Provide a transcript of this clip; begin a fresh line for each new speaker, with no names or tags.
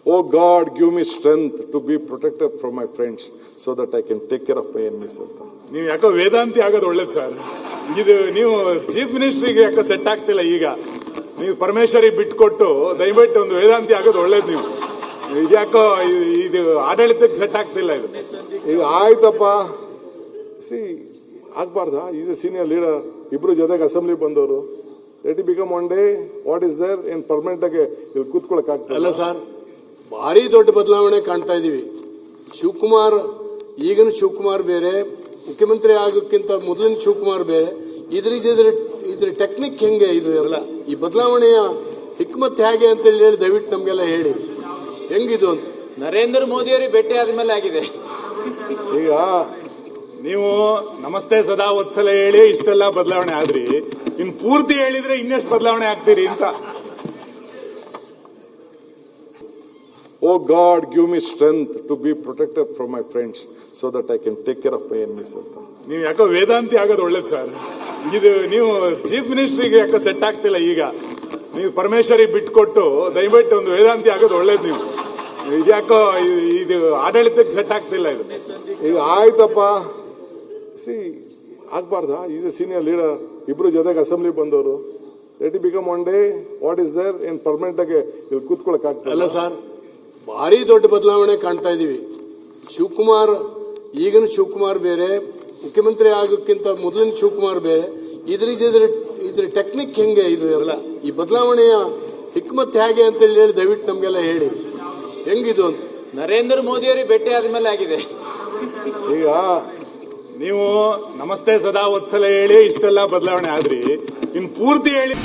Oh God, give me strength to be protected from my friends so that I can take care of my enemies ಅಂತ.
ನೀವು ಯಾಕೋ ವೇದಾಂತಿ ಆಗೋದು ಒಳ್ಳೇದು sir. ಇದು ನೀವು ಚೀಫ್ ಮಿನಿಸ್ಟ್ರಿಗೆ ಯಾಕೋ ಸೆಟ್ ಆಗ್ತಿಲ್ಲ. ಈಗ ನೀವು ಪರಮೇಶ್ವರಿಗೆ ಬಿಟ್ಕೊಟ್ಟು ದಯವಿಟ್ಟು ಒಂದು ವೇದಾಂತಿ ಆಗೋದು ಒಳ್ಳೇದು. ನೀವು ಇದ್ಯಾಕೋ ಇದು ಆಡಳಿತಕ್ಕೆ ಸೆಟ್ ಆಗ್ತಿಲ್ಲ. ಇದು
ಈಗ ಆಯ್ತಪ್ಪ, ಸಿ ಆಗ್ಬಾರ್ದ. ಈಸ್ ಎ ಸೀನಿಯರ್ ಲೀಡರ್, ಇಬ್ರು ಜೊತೆಗೆ ಅಸೆಂಬ್ಲಿ ಬಂದವರು. Let it become one day what is there ಏನ್ ಪರ್ಮನೆಂಟ್ ಆಗಿ ಇಲ್ಲಿ ಕೂತ್ಕೊಳಕ್ ಆಗ್ತದೆ
ಅಲ್ಲ ಸರ್. ಭಾರಿ ದೊಡ್ಡ ಬದಲಾವಣೆ ಕಾಣ್ತಾ ಇದೀವಿ. ಶಿವಕುಮಾರ್, ಈಗಿನ ಶಿವಕುಮಾರ್ ಬೇರೆ, ಮುಖ್ಯಮಂತ್ರಿ ಆಗೋಕ್ಕಿಂತ ಮೊದಲಿನ ಶಿವಕುಮಾರ್ ಬೇರೆ. ಇದ್ರ ಟೆಕ್ನಿಕ್ ಹೆಂಗೆ ಇದು ಎಲ್ಲ, ಈ ಬದಲಾವಣೆಯ ಹಿಕ್ಮತ್ ಹೇಗೆ ಅಂತ ಹೇಳಿ ದಯವಿಟ್ಟು ನಮ್ಗೆಲ್ಲ ಹೇಳಿ ಹೆಂಗಿದು ಅಂತ.
ನರೇಂದ್ರ ಮೋದಿ ಅವರಿಗೆ ಭೇಟಿ ಆದ್ಮೇಲೆ ಆಗಿದೆ.
ಈಗ ನೀವು ನಮಸ್ತೆ ಸದಾ ವತ್ಸಲ ಹೇಳಿ ಇಷ್ಟೆಲ್ಲ ಬದಲಾವಣೆ ಆದ್ರಿ, ಇನ್ ಪೂರ್ತಿ ಹೇಳಿದ್ರೆ ಇನ್ನೆಷ್ಟು ಬದಲಾವಣೆ ಆಗ್ತೀರಿ ಅಂತ.
Oh God, give me strength to be protected from my friends so that I can take care of my enemies ಅಂತ.
ನೀವು ಯಾಕೋ ವೇದಾಂತಿ ಆಗೋದು ಒಳ್ಳೇದು ಸರ್. ಇದು ನೀವು ಚೀಫ್ ಮಿನಿಸ್ಟ್ರಿಗೆ ಯಾಕೋ ಸೆಟ್ ಆಗ್ತಿಲ್ಲ. ಈಗ ನೀವು ಪರಮೇಶ್ವರಿಗೆ ಬಿಟ್ಕೊಟ್ಟು ದಯವಿಟ್ಟು ಒಂದು ವೇದಾಂತಿ ಆಗೋದು ಒಳ್ಳೇದು. ನೀವು ಇದ್ಯಾಕೋ ಇದು ಆಡಳಿತಕ್ಕೆ ಸೆಟ್ ಆಗ್ತಿಲ್ಲ. ಇದು
ಈಗ ಆಯ್ತಪ್ಪ, ಸಿ ಆಗ್ಬಾರ್ದ. ಈಸ್ ಎ ಸೀನಿಯರ್ ಲೀಡರ್, ಇಬ್ರು ಜೊತೆಗೆ ಅಸೆಂಬ್ಲಿ ಬಂದವರು. Let it become one day what is there ಏನ್ ಪರ್ಮನೆಂಟ್ ಆಗಿ ಇಲ್ಲಿ ಕೂತ್ಕೊಳಕ್ ಆಗ್ತದೆ
ಅಲ್ಲ ಸರ್. ಭಾರಿ ದೊಡ್ಡ ಬದಲಾವಣೆ ಕಾಣ್ತಾ ಇದೀವಿ. ಶಿವಕುಮಾರ್, ಈಗಿನ ಶಿವಕುಮಾರ್ ಬೇರೆ, ಮುಖ್ಯಮಂತ್ರಿ ಆಗೋಕ್ಕಿಂತ ಮೊದಲಿನ ಶಿವಕುಮಾರ್ ಬೇರೆ. ಇದ್ರ ಟೆಕ್ನಿಕ್ ಹೆಂಗೆ ಇದು ಎಲ್ಲ, ಈ ಬದಲಾವಣೆಯ ಹಿಕ್ಮತ್ ಹೇಗೆ ಅಂತ ಹೇಳಿ ದಯವಿಟ್ಟು ನಮ್ಗೆಲ್ಲ ಹೇಳಿ ಹೆಂಗಿದು ಅಂತ.
ನರೇಂದ್ರ ಮೋದಿ ಅವರಿಗೆ ಭೇಟಿ ಆದ್ಮೇಲೆ ಆಗಿದೆ.
ಈಗ ನೀವು ನಮಸ್ತೆ ಸದಾ ವತ್ಸಲ ಹೇಳಿ ಇಷ್ಟೆಲ್ಲ ಬದಲಾವಣೆ ಆದ್ರಿ, ಇನ್ ಪೂರ್ತಿ ಹೇಳಿ